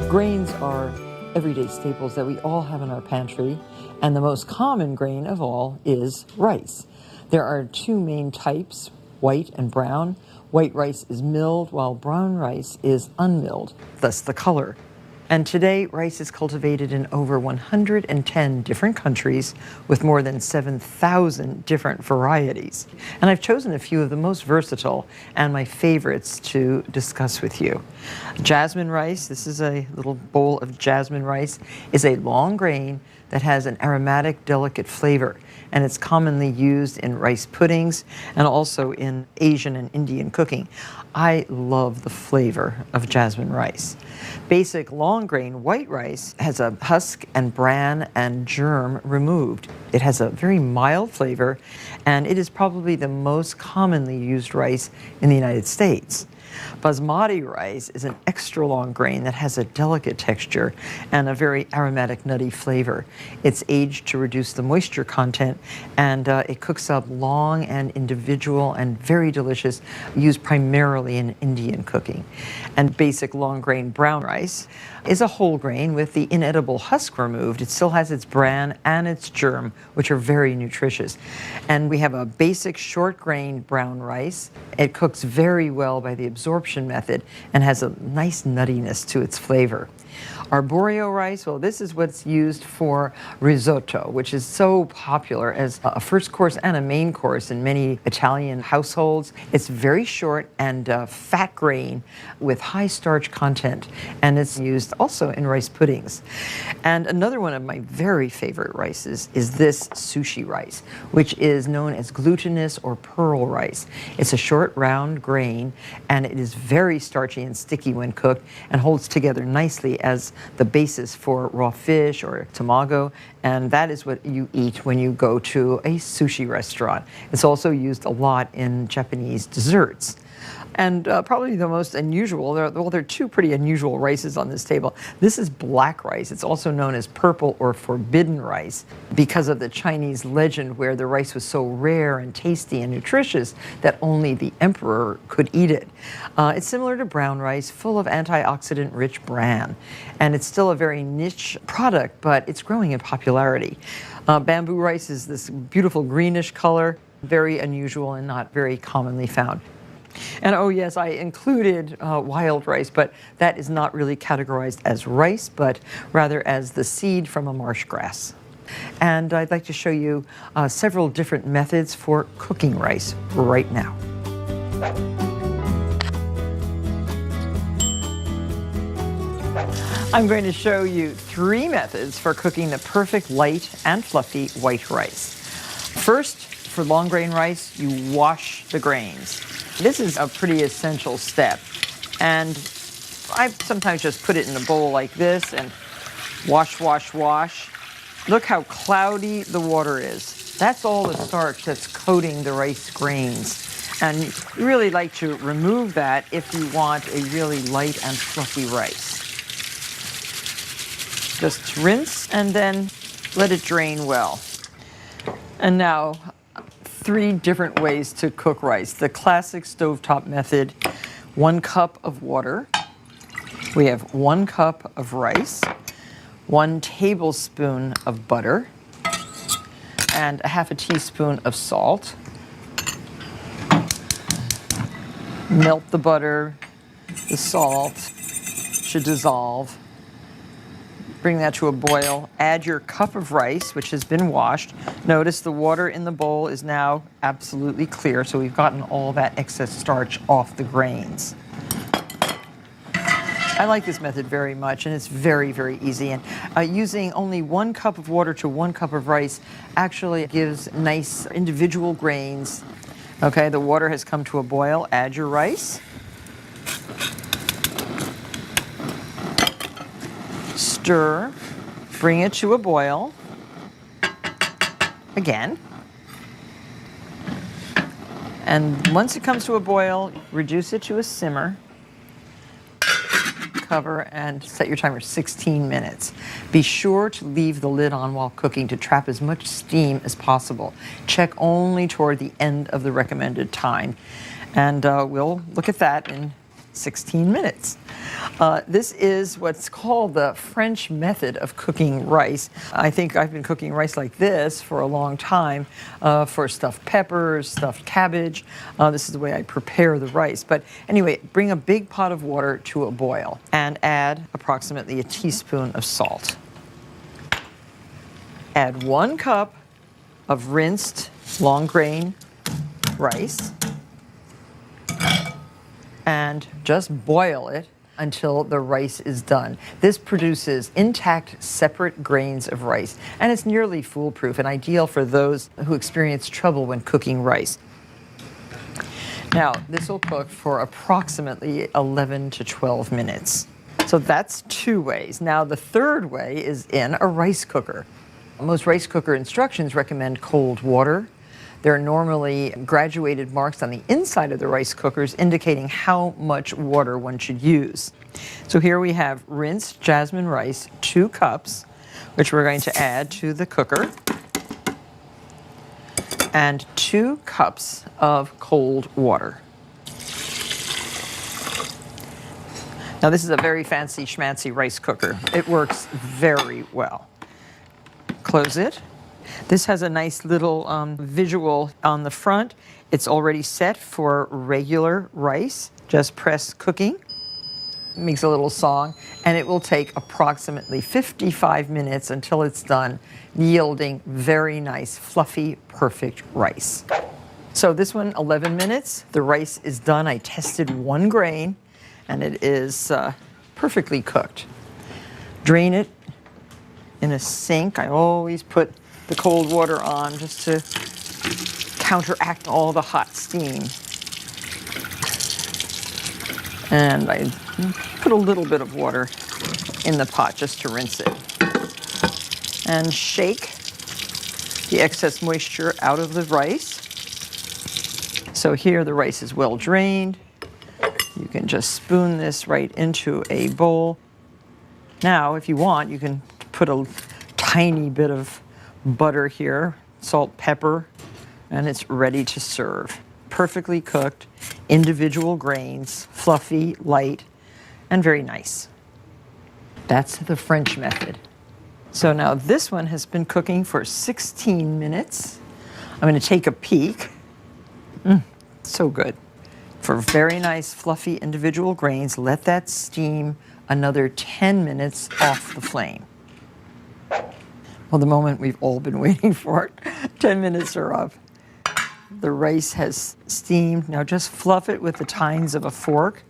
Grains are everyday staples that we all have in our pantry, and the most common grain of all is rice. There are two main types, white and brown. White rice is milled, while brown rice is unmilled, thus the color. And today, rice is cultivated in over 110 different countries with more than 7,000 different varieties. And I've chosen a few of the most versatile and my favorites to discuss with you. Jasmine rice, this is a little bowl of jasmine rice, is a long grain that has an aromatic, delicate flavor. And it's commonly used in rice puddings and also in Asian and Indian cooking. I love the flavor of jasmine rice. Basic long grain white rice has a husk and bran and germ removed. It has a very mild flavor, and it is probably the most commonly used rice in the United States. Basmati rice is an extra long grain that has a delicate texture and a very aromatic, nutty flavor. It's aged to reduce the moisture content, and it cooks up long and individual and very delicious, used primarily in Indian cooking. And basic long grain brown rice is a whole grain with the inedible husk removed. It still has its bran and its germ, which are very nutritious. And we have a basic short grain brown rice. It cooks very well by the absorption method and has a nice nuttiness to its flavor. Arborio rice, well, this is what's used for risotto, which is so popular as a first course and a main course in many Italian households. It's very short and fat grain with high starch content, and it's used also in rice puddings. And another one of my very favorite rices is this sushi rice, which is known as glutinous or pearl rice. It's a short round grain, and it is very starchy and sticky when cooked and holds together nicely as the basis for raw fish or tamago, and that is what you eat when you go to a sushi restaurant. It's also used a lot in Japanese desserts. And probably the most unusual, there are two pretty unusual rices on this table. This is black rice. It's also known as purple or forbidden rice because of the Chinese legend where the rice was so rare and tasty and nutritious that only the emperor could eat it. It's similar to brown rice, full of antioxidant-rich bran. And it's still a very niche product, but it's growing in popularity. Bamboo rice is this beautiful greenish color, very unusual and not very commonly found. And oh yes, I included wild rice, but that is not really categorized as rice, but rather as the seed from a marsh grass. And I'd like to show you several different methods for cooking rice right now. I'm going to show you 3 methods for cooking the perfect light and fluffy white rice. First, for long grain rice, you wash the grains. This is a pretty essential step, and I sometimes just put it in a bowl like this and wash, wash, wash. Look how cloudy the water is. That's all the starch that's coating the rice grains, and you really like to remove that if you want a really light and fluffy rice. Just rinse and then let it drain well. And now, 3 different ways to cook rice. The classic stovetop method, 1 cup of water. We have 1 cup of rice, 1 tablespoon of butter, and 1/2 teaspoon of salt. Melt the butter, the salt should dissolve. Bring that to a boil. Add your cup of rice, which has been washed. Notice the water in the bowl is now absolutely clear, so we've gotten all that excess starch off the grains. I like this method very much, and it's very, very easy. And using only 1 cup of water to 1 cup of rice actually gives nice individual grains. Okay, the water has come to a boil. Add your rice. Stir, bring it to a boil, again, and once it comes to a boil, reduce it to a simmer, cover, and set your timer 16 minutes. Be sure to leave the lid on while cooking to trap as much steam as possible. Check only toward the end of the recommended time, and we'll look at that in 16 minutes. This is what's called the French method of cooking rice. I think I've been cooking rice like this for a long time for stuffed peppers, stuffed cabbage. This is the way I prepare the rice. But anyway, bring a big pot of water to a boil and add approximately a teaspoon of salt. Add 1 cup of rinsed long grain rice and just boil it until the rice is done. This produces intact, separate grains of rice, and it's nearly foolproof and ideal for those who experience trouble when cooking rice. Now, this will cook for approximately 11 to 12 minutes. So that's 2 ways. Now, the third way is in a rice cooker. Most rice cooker instructions recommend cold water. There are normally graduated marks on the inside of the rice cookers indicating how much water one should use. So here we have rinsed jasmine rice, 2 cups, which we're going to add to the cooker, and 2 cups of cold water. Now this is a very fancy schmancy rice cooker. It works very well. Close it. This has a nice little visual on the front. It's already set for regular rice. Just press cooking. It makes a little song, and it will take approximately 55 minutes until it's done, yielding very nice, fluffy, perfect rice. So this one, 11 minutes. The rice is done. I tested 1 grain, and it is perfectly cooked. Drain it in a sink. I always put the cold water on just to counteract all the hot steam. And I put a little bit of water in the pot just to rinse it. And shake the excess moisture out of the rice. So here the rice is well drained. You can just spoon this right into a bowl. Now, if you want, you can put a tiny bit of butter here, salt, pepper, and it's ready to serve. Perfectly cooked, individual grains, fluffy, light, and very nice. That's the French method. So now this one has been cooking for 16 minutes. I'm going to take a peek. So good. For very nice, fluffy, individual grains, let that steam another 10 minutes off the flame. Well, the moment we've all been waiting for, 10 minutes are up. The rice has steamed. Now just fluff it with the tines of a fork.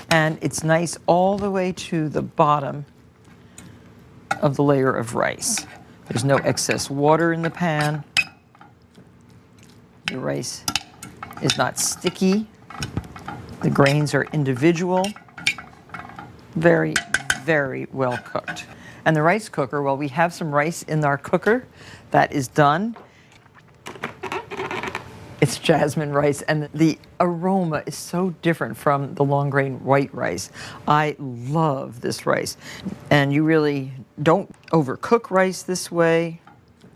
And it's nice all the way to the bottom of the layer of rice. There's no excess water in the pan. The rice is not sticky. The grains are individual. Very, very well cooked. And the rice cooker, well, we have some rice in our cooker that is done. It's jasmine rice, and the aroma is so different from the long grain white rice. I love this rice. And you really don't overcook rice this way.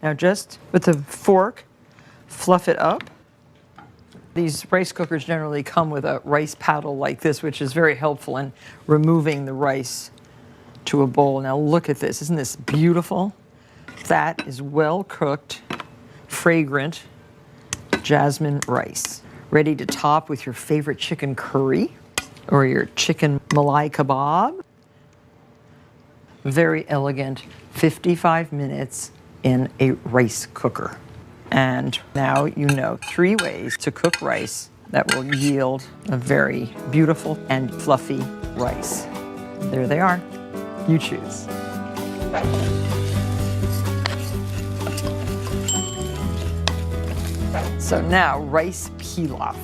Now just with a fork, fluff it up. These rice cookers generally come with a rice paddle like this, which is very helpful in removing the rice to a bowl. Now look at this. Isn't this beautiful? That is well cooked, fragrant jasmine rice. Ready to top with your favorite chicken curry or your chicken malai kebab. Very elegant, 55 minutes in a rice cooker. And now you know 3 ways to cook rice that will yield a very beautiful and fluffy rice. There they are. You choose. So now, rice pilaf.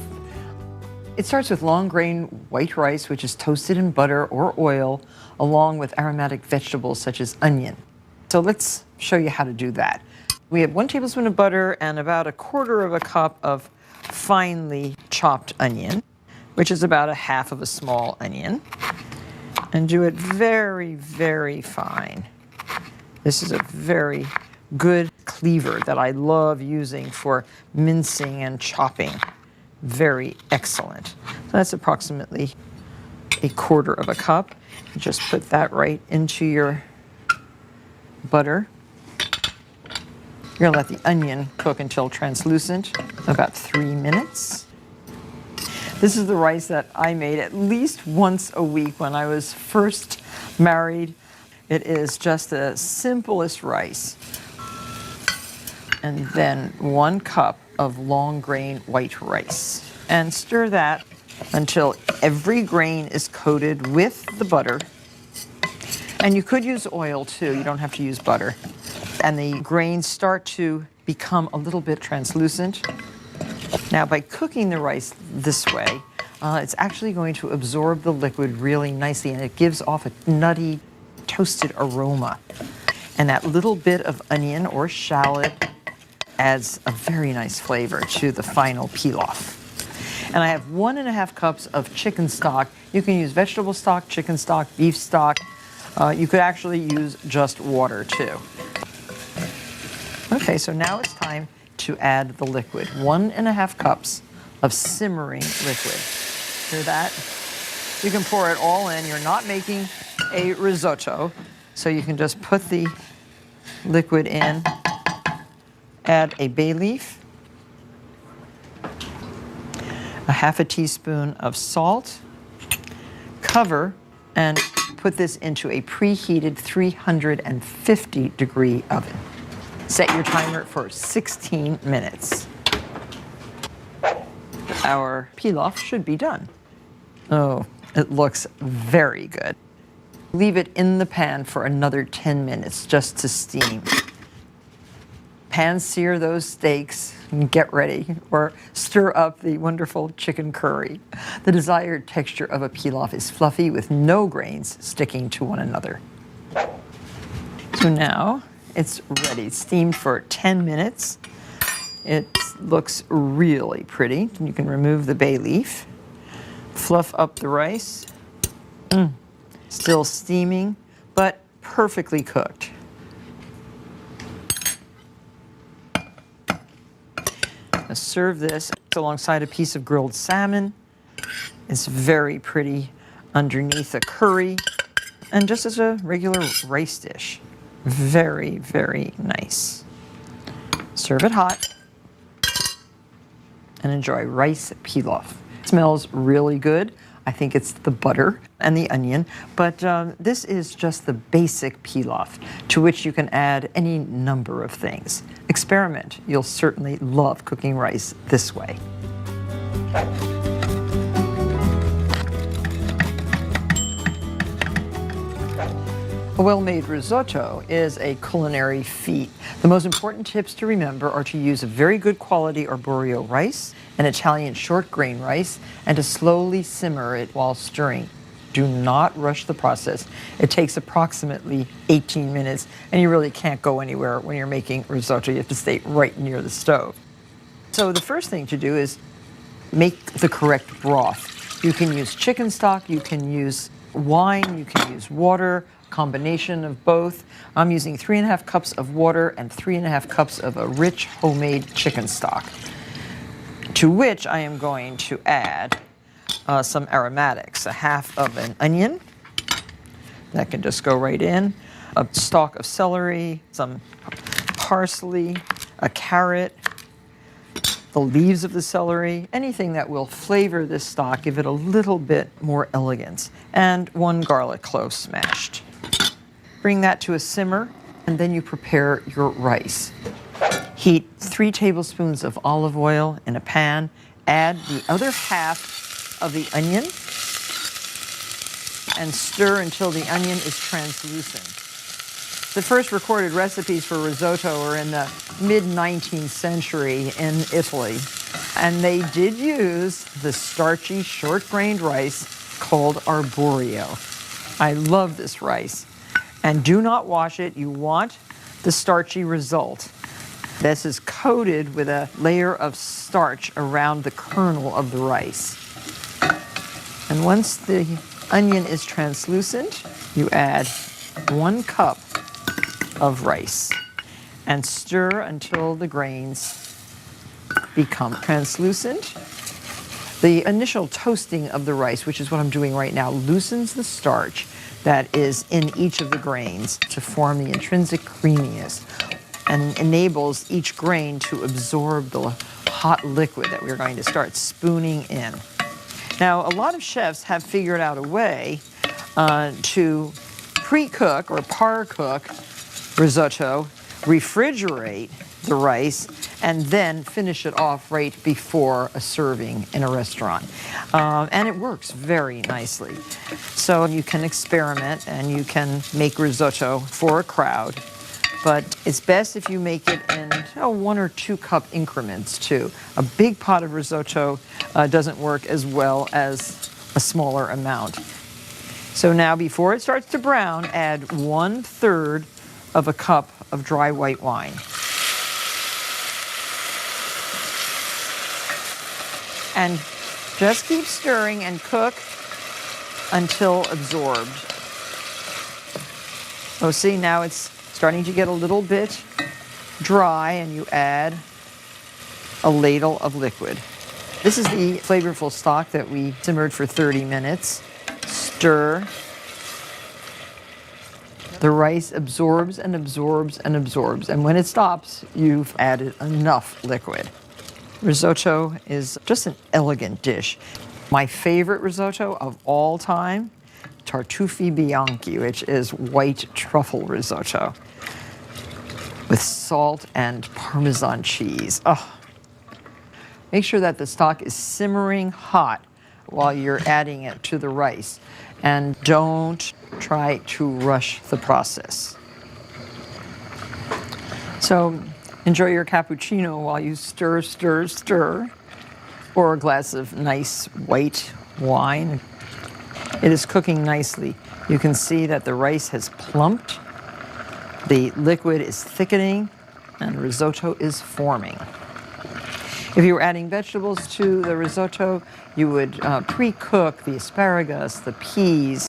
It starts with long grain white rice, which is toasted in butter or oil, along with aromatic vegetables such as onion. So let's show you how to do that. We have 1 tablespoon of butter and about 1/4 cup of finely chopped onion, which is about 1/2 of a small onion. And do it very, very fine. This is a very good cleaver that I love using for mincing and chopping. very excellent. So that's approximately a quarter of a cup. Just put that right into your butter. You're gonna let the onion cook until translucent, about 3 minutes. This is the rice that I made at least once a week when I was first married. It is just the simplest rice. And then 1 cup of long grain white rice. And stir that until every grain is coated with the butter. And you could use oil too, you don't have to use butter. And the grains start to become a little bit translucent. Now, by cooking the rice this way, it's actually going to absorb the liquid really nicely, and it gives off a nutty, toasted aroma. And that little bit of onion or shallot adds a very nice flavor to the final pilaf. And I have 1.5 cups of chicken stock. You can use vegetable stock, chicken stock, beef stock. You could actually use just water too. Okay, so now it's time to add the liquid. 1.5 cups of simmering liquid. Hear that? You can pour it all in. You're not making a risotto, so you can just put the liquid in, add a bay leaf, a 1/2 teaspoon of salt, cover, and put this into a preheated 350-degree oven. Set your timer for 16 minutes. Our pilaf should be done. Oh, it looks very good. Leave it in the pan for another 10 minutes just to steam. Pan sear those steaks and get ready, or stir up the wonderful chicken curry. The desired texture of a pilaf is fluffy with no grains sticking to one another. So now it's ready, steamed for 10 minutes. It looks really pretty. You can remove the bay leaf, fluff up the rice. Still steaming, but perfectly cooked. Now serve this alongside a piece of grilled salmon. It's very pretty underneath a curry, and just as a regular rice dish. Very, very nice. Serve it hot and enjoy rice pilaf. It smells really good. I think it's the butter and the onion, but this is just the basic pilaf, to which you can add any number of things. Experiment. You'll certainly love cooking rice this way. A well-made risotto is a culinary feat. The most important tips to remember are to use a very good quality arborio rice, an Italian short grain rice, and to slowly simmer it while stirring. Do not rush the process. It takes approximately 18 minutes, and you really can't go anywhere when you're making risotto. You have to stay right near the stove. So the first thing to do is make the correct broth. You can use chicken stock, you can use wine, you can use water, combination of both. I'm using 3.5 cups of water and 3.5 cups of a rich homemade chicken stock, to which I am going to add some aromatics. 1/2 of an onion, that can just go right in, a stalk of celery, some parsley, a carrot, the leaves of the celery, anything that will flavor this stock, give it a little bit more elegance, and 1 garlic clove smashed. Bring that to a simmer, and then you prepare your rice. Heat 3 tablespoons of olive oil in a pan. Add the other 1/2 of the onion and stir until the onion is translucent. The first recorded recipes for risotto are in the mid-19th century in Italy, and they did use the starchy short-grained rice called arborio. I love this rice. And do not wash it. You want the starchy result. This is coated with a layer of starch around the kernel of the rice. And once the onion is translucent, you add 1 cup of rice and stir until the grains become translucent. The initial toasting of the rice, which is what I'm doing right now, loosens the starch that is in each of the grains to form the intrinsic creaminess and enables each grain to absorb the hot liquid that we're going to start spooning in. Now, a lot of chefs have figured out a way to pre-cook or par-cook risotto, refrigerate the rice, and then finish it off right before a serving in a restaurant. And it works very nicely. So you can experiment and you can make risotto for a crowd, but it's best if you make it in 1 or 2 cup increments too. A big pot of risotto doesn't work as well as a smaller amount. So now before it starts to brown, add 1/3 of a cup of dry white wine. And just keep stirring and cook until absorbed. Oh, see, now it's starting to get a little bit dry, and you add a ladle of liquid. This is the flavorful stock that we simmered for 30 minutes. Stir. The rice absorbs and absorbs and absorbs, and when it stops, you've added enough liquid. Risotto is just an elegant dish. My favorite risotto of all time, Tartufi Bianchi, which is white truffle risotto with salt and Parmesan cheese. Oh. Make sure that the stock is simmering hot while you're adding it to the rice, and don't try to rush the process. So enjoy your cappuccino while you stir, stir, stir, or a glass of nice white wine. It is cooking nicely. You can see that the rice has plumped, the liquid is thickening, and risotto is forming. If you were adding vegetables to the risotto, you would pre-cook the asparagus, the peas,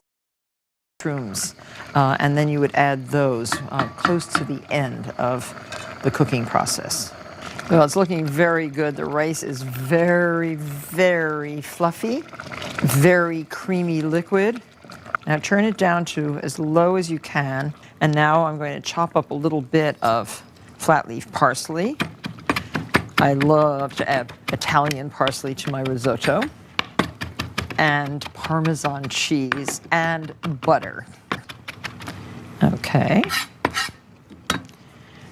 mushrooms, and then you would add those close to the end of the cooking process. Well, it's looking very good. The rice is very, very fluffy, very creamy liquid. Now turn it down to as low as you can. And now I'm going to chop up a little bit of flat leaf parsley. I love to add Italian parsley to my risotto, and Parmesan cheese and butter. Okay.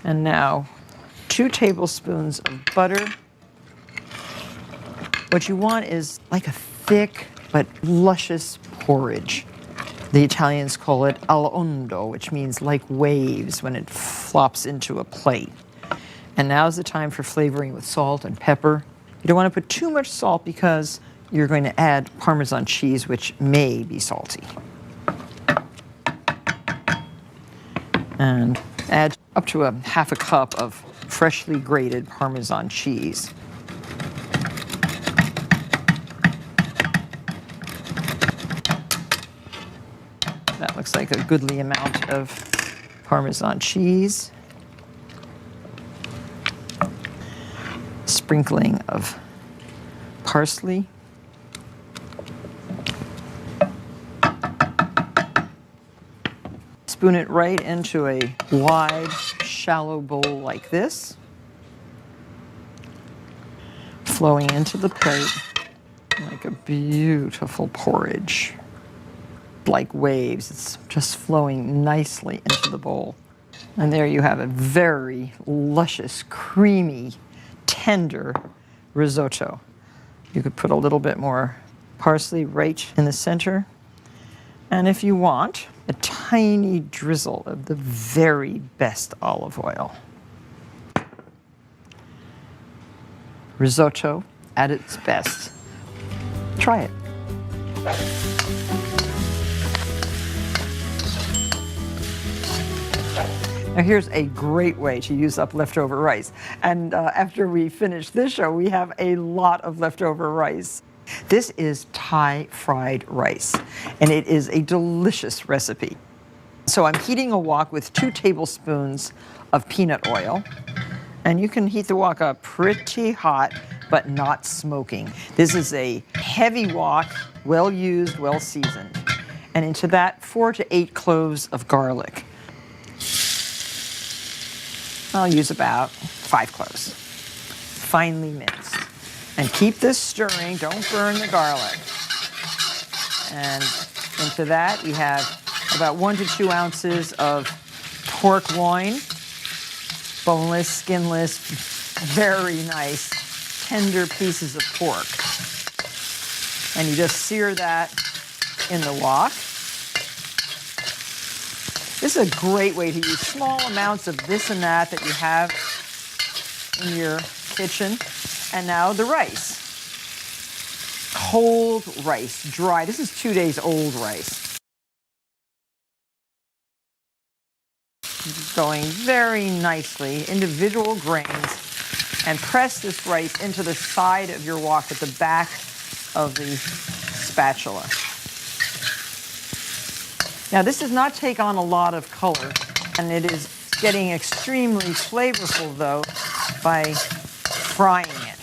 And now 2 tablespoons of butter. What you want is like a thick but luscious porridge. The Italians call it all'ondo, which means like waves when it flops into a plate. And now's the time for flavoring with salt and pepper. You don't want to put too much salt because you're going to add Parmesan cheese, which may be salty. And add up to 1/2 cup of freshly grated Parmesan cheese. That looks like a goodly amount of Parmesan cheese. Sprinkling of parsley. Spoon it right into a wide, shallow bowl like this, flowing into the plate like a beautiful porridge. Like waves, it's just flowing nicely into the bowl. And there you have a very luscious, creamy, tender risotto. You could put a little bit more parsley right in the center. And if you want, a tiny drizzle of the very best olive oil. Risotto at its best. Try it. Now here's a great way to use up leftover rice. And after we finish this show, we have a lot of leftover rice. This is Thai fried rice, and it is a delicious recipe. So I'm heating a wok with 2 tablespoons of peanut oil. And you can heat the wok up pretty hot but not smoking. This is a heavy wok, well used, well seasoned. And into that, 4 to 8 cloves of garlic. I'll use about 5 cloves, finely minced. And keep this stirring, don't burn the garlic. And into that, we have about 1 to 2 ounces of pork loin, boneless, skinless, very nice, tender pieces of pork. And you just sear that in the wok. This is a great way to use small amounts of this and that you have in your kitchen. And now the rice. Cold rice, dry. This is 2 days old rice. Going very nicely, individual grains, and press this rice into the side of your wok with the back of the spatula. Now this does not take on a lot of color, and it is getting extremely flavorful though by frying it.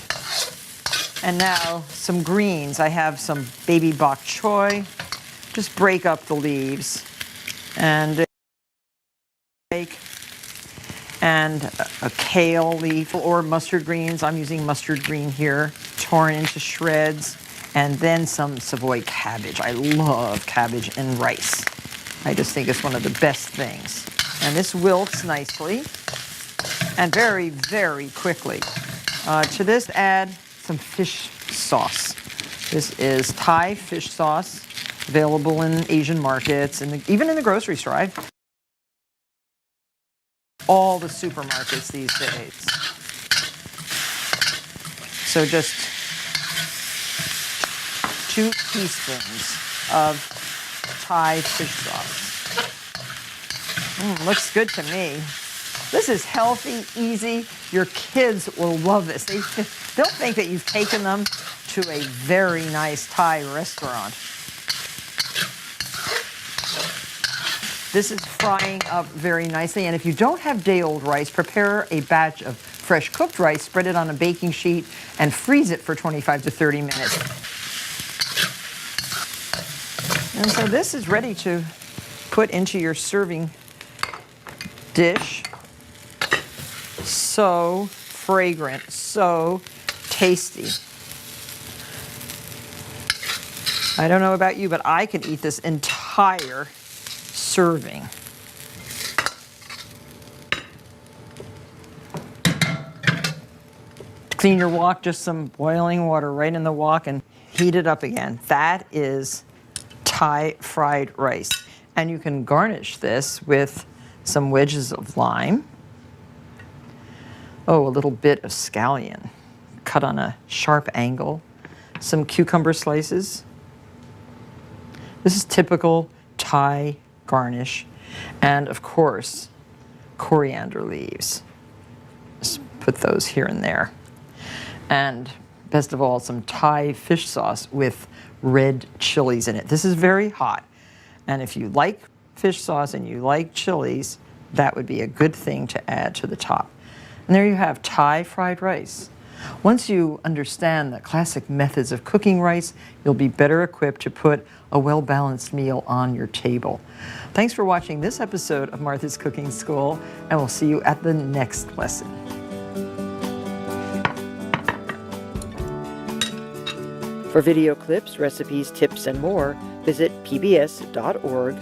And now some greens. I have some baby bok choy. Just break up the leaves and a kale leaf or mustard greens. I'm using mustard green here, torn into shreds, and then some Savoy cabbage. I love cabbage and rice. I just think it's one of the best things. And this wilts nicely and very, very quickly. To this, add some fish sauce. This is Thai fish sauce, available in Asian markets and even in the grocery store. All the supermarkets these days. So just 2 teaspoons of Thai fish sauce. Looks good to me. This is healthy, easy. Your kids will love this. They'll think that you've taken them to a very nice Thai restaurant. This is frying up very nicely. And if you don't have day-old rice, prepare a batch of fresh cooked rice, spread it on a baking sheet, and freeze it for 25 to 30 minutes. And so this is ready to put into your serving dish. So fragrant, so tasty. I don't know about you, but I can eat this entire serving. To clean your wok, just some boiling water right in the wok and heat it up again. That is Thai fried rice. And you can garnish this with some wedges of lime. Oh, a little bit of scallion cut on a sharp angle. Some cucumber slices. This is typical Thai garnish. And of course, coriander leaves. Just put those here and there. And best of all, some Thai fish sauce with red chilies in it. This is very hot. And if you like fish sauce and you like chilies, that would be a good thing to add to the top. And there you have Thai fried rice. Once you understand the classic methods of cooking rice, you'll be better equipped to put a well-balanced meal on your table. Thanks for watching this episode of Martha's Cooking School, and we'll see you at the next lesson. For video clips, recipes, tips, and more, visit pbs.org.